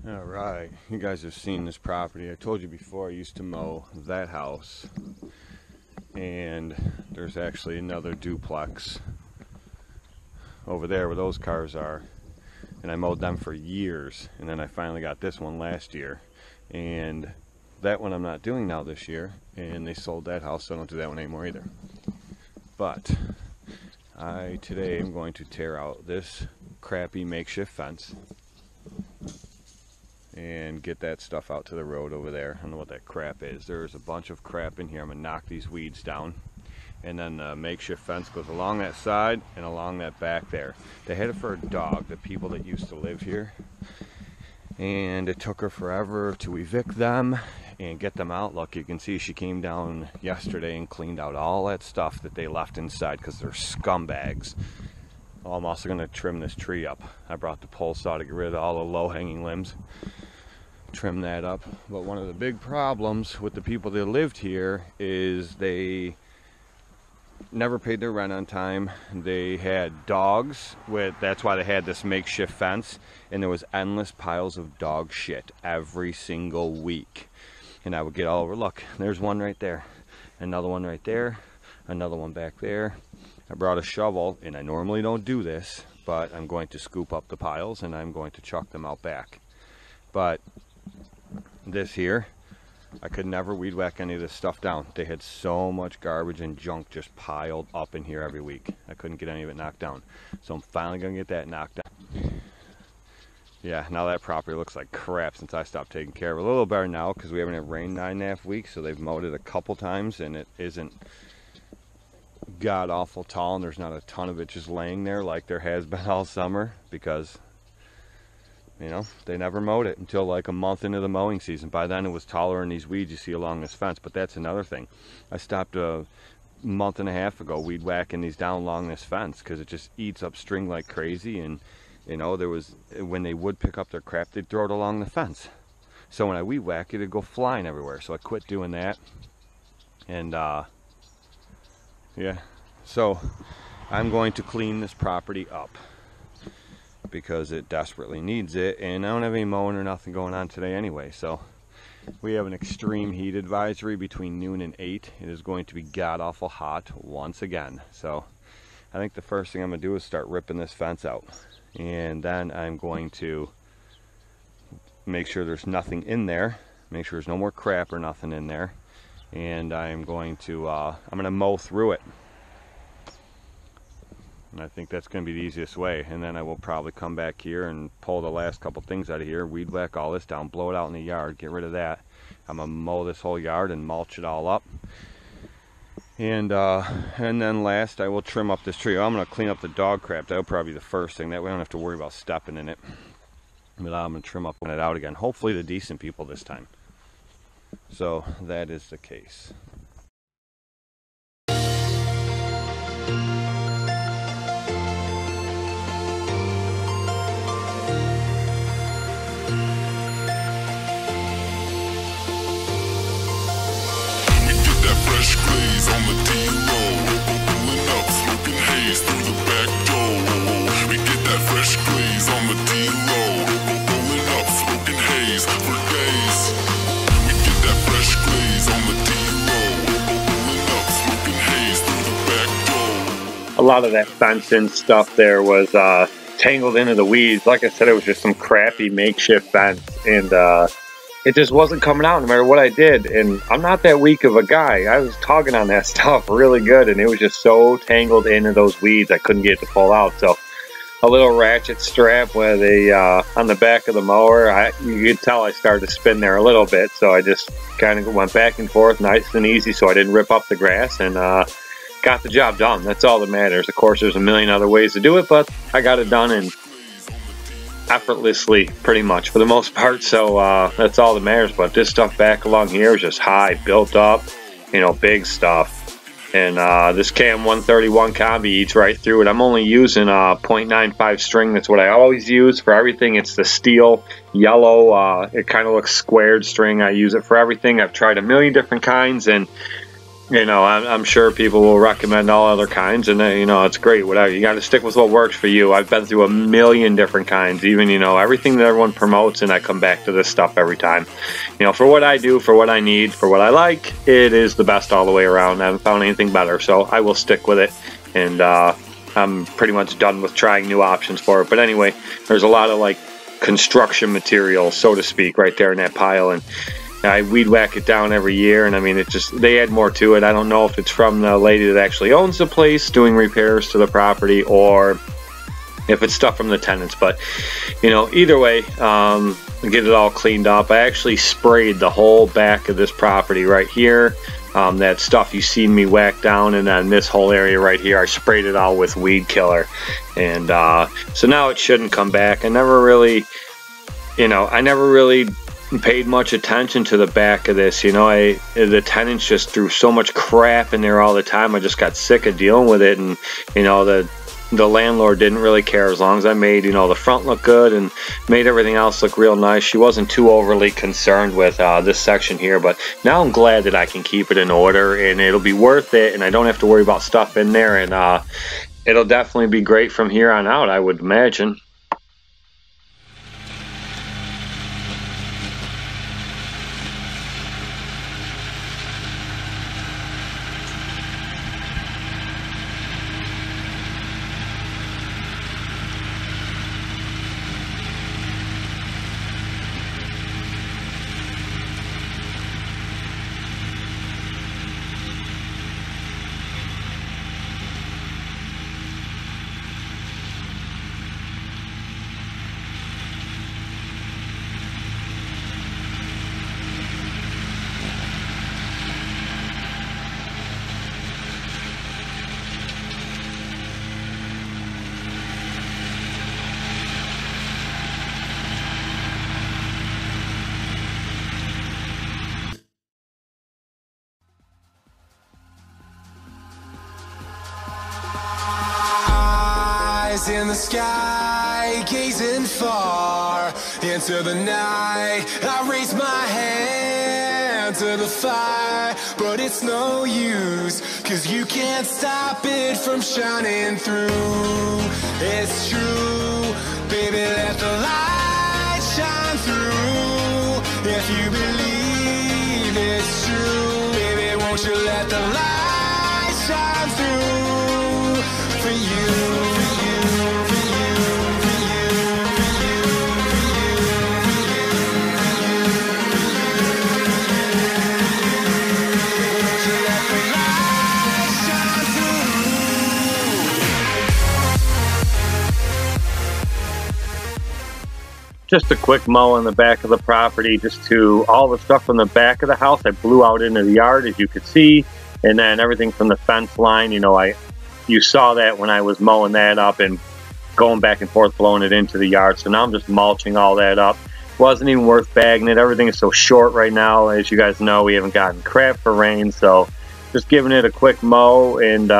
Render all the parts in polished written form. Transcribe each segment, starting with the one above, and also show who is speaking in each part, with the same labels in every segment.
Speaker 1: Alright, you guys have seen this property. I told you before I used to mow that house, and there's actually another duplex over there where those cars are, and I mowed them for years, and then I finally got this one last year, and that one I'm not doing now this year, and they sold that house, so I don't do that one anymore either. But I today am going to tear out this crappy makeshift fence and get that stuff out to the road over there. I don't know what that crap is. There's a bunch of crap in here. I'm gonna knock these weeds down, and then the makeshift fence goes along that side and along that back there. They had it for a dog, the people that used to live here, and it took her forever to evict them and get them out. Look, you can see she came down yesterday and cleaned out all that stuff that they left inside because they're scumbags. Oh, I'm also going to trim this tree up. I brought the pole saw to get rid of all the low-hanging limbs. Trim that up. But one of the big problems with the people that lived here is they never paid their rent on time. They had dogs, that's why they had this makeshift fence, and there was endless piles of dog shit every single week. And I would get all over. Look, there's one right there, another one right there, another one back there. I brought a shovel, and I normally don't do this, but I'm going to scoop up the piles and I'm going to chuck them out back. But this here, I could never weed whack any of this stuff down. They had so much garbage and junk just piled up in here every week. I couldn't get any of it knocked down. So I'm finally going to get that knocked down. Yeah, now that property looks like crap since I stopped taking care of it. A little better now because we haven't had rain 9.5 weeks, so they've mowed it a couple times and it isn't god awful tall, and there's not a ton of it just laying there like there has been all summer because, you know, they never mowed it until like a month into the mowing season. By then it was taller than these weeds you see along this fence. But that's another thing. I stopped a month and a half ago weed whacking these down along this fence because it just eats up string like crazy, and you know, there was, when they would pick up their crap, they'd throw it along the fence. So when I weed whack it, it'd go flying everywhere. So I quit doing that. And yeah, so I'm going to clean this property up because it desperately needs it, and I don't have any mowing or nothing going on today anyway. So we have an extreme heat advisory between noon and 8. It is going to be god awful hot once again. So I think the first thing I'm gonna do is start ripping this fence out, and then I'm going to make sure there's nothing in there, make sure there's no more crap or nothing in there, and I'm going to I'm gonna mow through it. And I think that's going to be the easiest way. And then I will probably come back here and pull the last couple things out of here, weed whack all this down, blow it out in the yard, get rid of that. I'm going to mow this whole yard and mulch it all up. And then last I will trim up this tree. I'm going to clean up the dog crap. That'll probably be the first thing. That way I don't have to worry about stepping in it. But I'm going to trim up it out again. Hopefully the decent people this time. So that is the case.
Speaker 2: On the D-roll, pulling up, smoking haze through the back door. We get that fresh glaze on the D-roll, pulling up, smoking haze for days. We get that fresh glaze on the D-roll, pulling up, smoking haze through the back door.
Speaker 3: A lot of that fence and stuff there was tangled into the weeds. Like I said, it was just some crappy makeshift fence, and it just wasn't coming out no matter what I did. And I'm not that weak of a guy. I was tugging on that stuff really good, and it was just so tangled into those weeds I couldn't get it to pull out. So a little ratchet strap with a on the back of the mower, you could tell I started to spin there a little bit, so I just kind of went back and forth nice and easy so I didn't rip up the grass, and got the job done. That's all that matters. Of course, there's a million other ways to do it, but I got it done, and effortlessly, pretty much, for the most part. So that's all that matters. But this stuff back along here is just high, built up, you know, big stuff. And this KM 131 combi eats right through it. I'm only using 0.95 string. That's what I always use for everything. It's the steel yellow. It kind of looks squared string. I use it for everything. I've tried a million different kinds, and You know, I'm sure people will recommend all other kinds, and you know, it's great. Whatever, you got to stick with what works for you. I've been through a million different kinds, even, you know, everything that everyone promotes, and I come back to this stuff every time. You know, for what I do, for what I need, for what I like, it is the best all the way around. I haven't found anything better, so I will stick with it. And I'm pretty much done with trying new options for it. But anyway, there's a lot of like construction material, so to speak, right there in that pile, and I weed whack it down every year, and I mean, it just, they add more to it. I don't know if it's from the lady that actually owns the place doing repairs to the property, or if it's stuff from the tenants. But you know, either way, get it all cleaned up. I actually sprayed the whole back of this property right here. That stuff you seen me whack down, and then this whole area right here, I sprayed it all with weed killer, and so now it shouldn't come back. I never really paid much attention to the back of this. You know, the tenants just threw so much crap in there all the time. I just got sick of dealing with it, and you know, the landlord didn't really care as long as I made, you know, the front look good and made everything else look real nice. She wasn't too overly concerned with this section here, but now I'm glad that I can keep it in order, and it'll be worth it, and I don't have to worry about stuff in there, and it'll definitely be great from here on out, I would imagine.
Speaker 4: In the sky, gazing far into the night, I raise my hand to the fire, but it's no use, 'cause you can't stop it from shining through. It's true, baby, let the light shine through. If you believe it's true, baby, won't you let the light shine through for you.
Speaker 3: Just a quick mow on the back of the property, just to all the stuff from the back of the house I blew out into the yard, as you could see, and then everything from the fence line, you know, you saw that when I was mowing that up and going back and forth, blowing it into the yard. So now I'm just mulching all that up. Wasn't even worth bagging it. Everything is so short right now. As you guys know, we haven't gotten crap for rain, so just giving it a quick mow and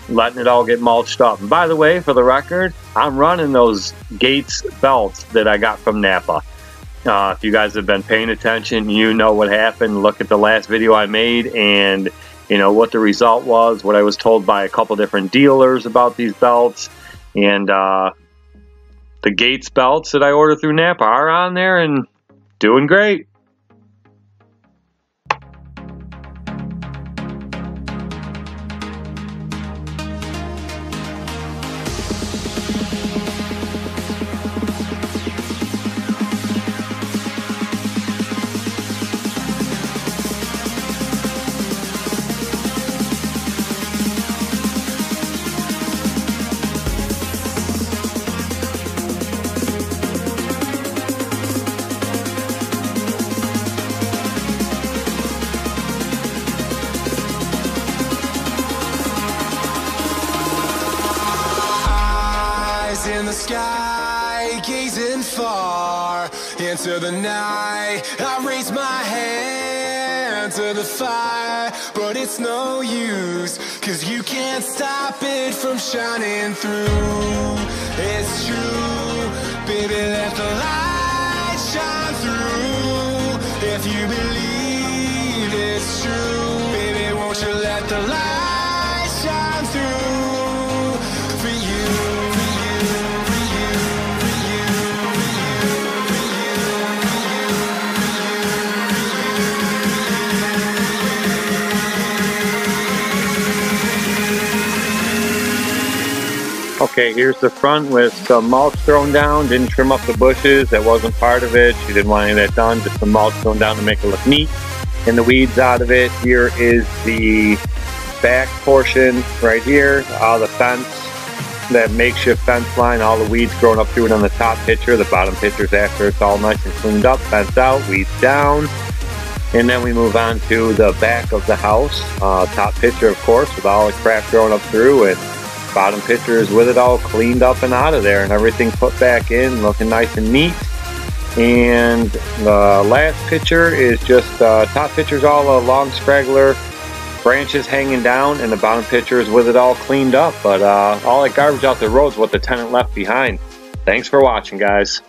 Speaker 3: letting it all get mulched up. And by the way, for the record, I'm running those Gates belts that I got from Napa. If you guys have been paying attention, you know what happened. Look at the last video I made, and you know what the result was, what I was told by a couple different dealers about these belts. And the Gates belts that I ordered through Napa are on there and doing great.
Speaker 4: In the sky, gazing far into the night, I raise my hand to the fire, but it's no use, 'cause you can't stop it from shining through. It's true, baby, let the light shine through. If you believe it's true, baby, won't you
Speaker 3: Okay, here's the front with some mulch thrown down. Didn't trim up the bushes. That wasn't part of it. She didn't want any of that done. Just some mulch thrown down to make it look neat. And the weeds out of it. Here is the back portion right here. The fence, that makeshift fence line. All the weeds growing up through it on the top picture. The bottom picture's after it's all nice and cleaned up. Fence out, weeds down. And then we move on to the back of the house. Top picture, of course, with all the crap growing up through, and bottom picture is with it all cleaned up and out of there and everything put back in, looking nice and neat. And the last picture is just, top picture's all a long straggler, branches hanging down, and the bottom picture is with it all cleaned up. But all that garbage out the road is what the tenant left behind. Thanks for watching, guys.